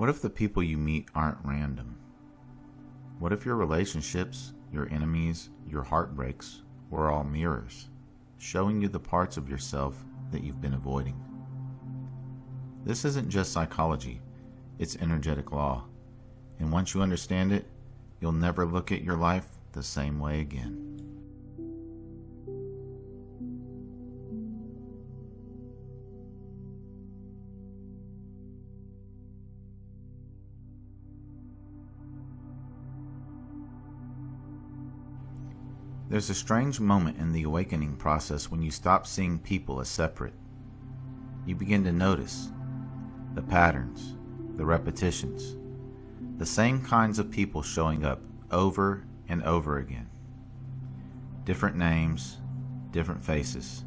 What if the people you meet aren't random? What if your relationships, your enemies, your heartbreaks were all mirrors, showing you the parts of yourself that you've been avoiding? This isn't just psychology, it's energetic law. And once you understand it, you'll never look at your life the same way again. There's a strange moment in the awakening process when you stop seeing people as separate. You begin to notice the patterns, the repetitions, the same kinds of people showing up over and over again. Different names, different faces,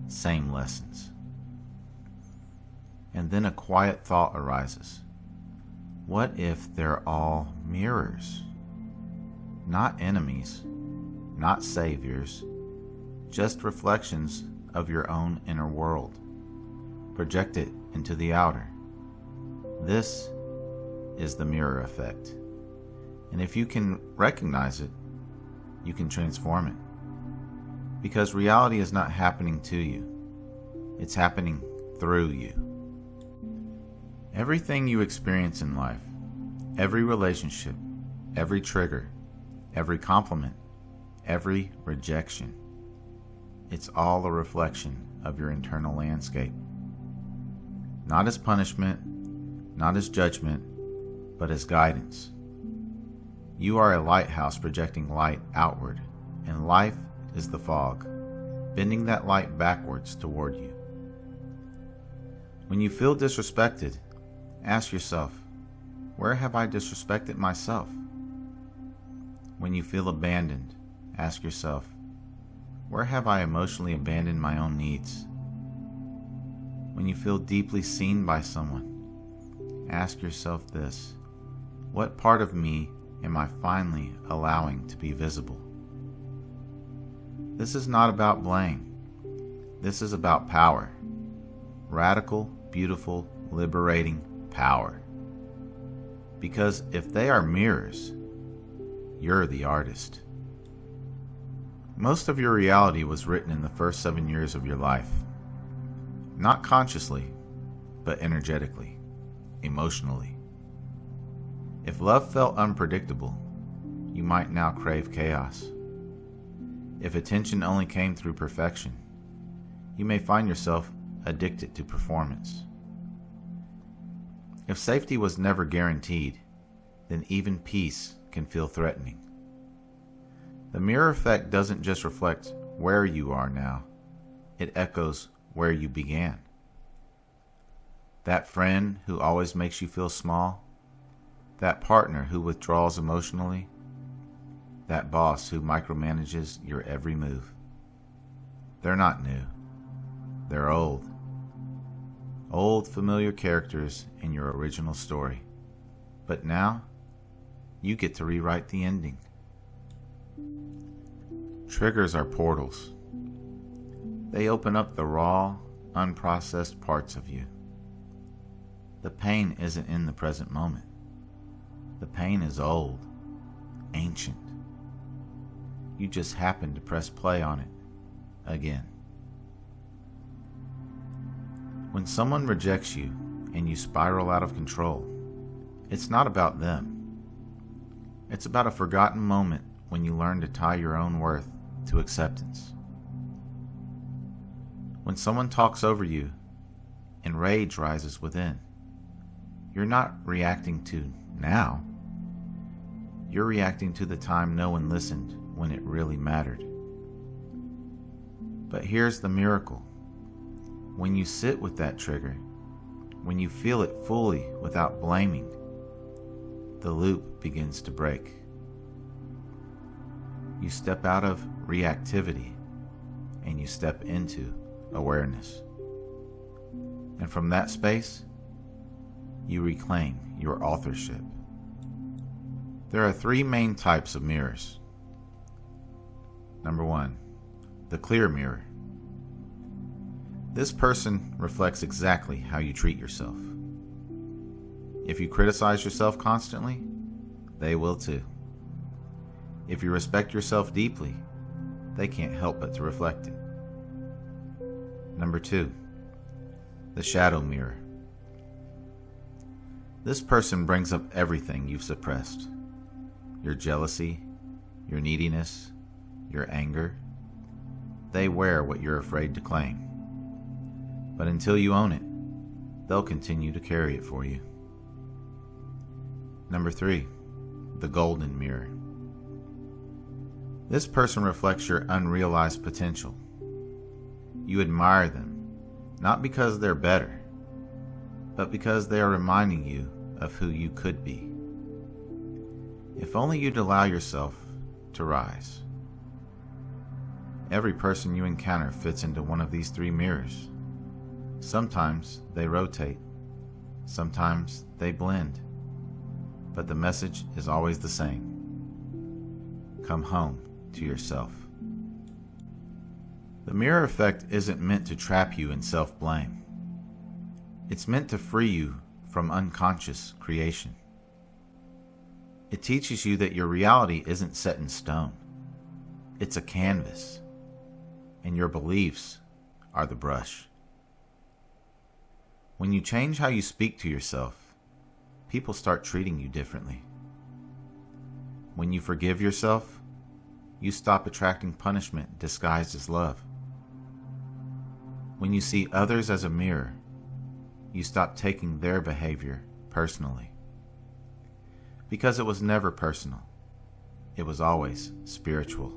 same lessons. And then a quiet thought arises. What if they're all mirrors? Not enemies, not saviors, just reflections of your own inner world, projected into the outer. This is the mirror effect. And if you can recognize it, you can transform it. Because reality is not happening to you, it's happening through you. Everything you experience in life, every relationship, every trigger, every compliment, every rejection, it's all a reflection of your internal landscape. Not as punishment, not as judgment, but as guidance. You are a lighthouse projecting light outward, and life is the fog, bending that light backwards toward you. When you feel disrespected, ask yourself, where have I disrespected myself? When you feel abandoned, ask yourself, where have I emotionally abandoned my own needs? When you feel deeply seen by someone, ask yourself this, what part of me am I finally allowing to be visible? This is not about blame. This is about power. Radical, beautiful, liberating power. Because if they are mirrors, you're the artist. Most of your reality was written in the first 7 years of your life. Not consciously, but energetically, emotionally. If love felt unpredictable, you might now crave chaos. If attention only came through perfection, you may find yourself addicted to performance. If safety was never guaranteed, then even peace can feel threatening. The mirror effect doesn't just reflect where you are now, it echoes where you began. That friend who always makes you feel small, that partner who withdraws emotionally, that boss who micromanages your every move. They're not new. They're old. Old familiar characters in your original story. But now, you get to rewrite the ending. Triggers are portals. They open up the raw, unprocessed parts of you. The pain isn't in the present moment. The pain is old, ancient. You just happen to press play on it again. When someone rejects you and you spiral out of control, it's not about them. It's about a forgotten moment when you learn to tie your own worth to acceptance. When someone talks over you and rage rises within, you're not reacting to now. You're reacting to the time no one listened when it really mattered. But here's the miracle. When you sit with that trigger, when you feel it fully without blaming, the loop begins to break. You step out of reactivity and you step into awareness. And from that space, you reclaim your authorship. There are 3 main types of mirrors. Number 1, the clear mirror. This person reflects exactly how you treat yourself. If you criticize yourself constantly, they will too. If you respect yourself deeply, they can't help but to reflect it. Number 2, the shadow mirror. This person brings up everything you've suppressed. Your jealousy, your neediness, your anger. They wear what you're afraid to claim. But until you own it, they'll continue to carry it for you. Number 3, the golden mirror. This person reflects your unrealized potential. You admire them, not because they're better, but because they are reminding you of who you could be. If only you'd allow yourself to rise. Every person you encounter fits into one of these 3 mirrors. Sometimes they rotate, sometimes they blend, but the message is always the same. Come home to yourself. The mirror effect isn't meant to trap you in self-blame. It's meant to free you from unconscious creation. It teaches you that your reality isn't set in stone. It's a canvas, and your beliefs are the brush. When you change how you speak to yourself, people start treating you differently. When you forgive yourself, you stop attracting punishment disguised as love. When you see others as a mirror, you stop taking their behavior personally. Because it was never personal. It was always spiritual.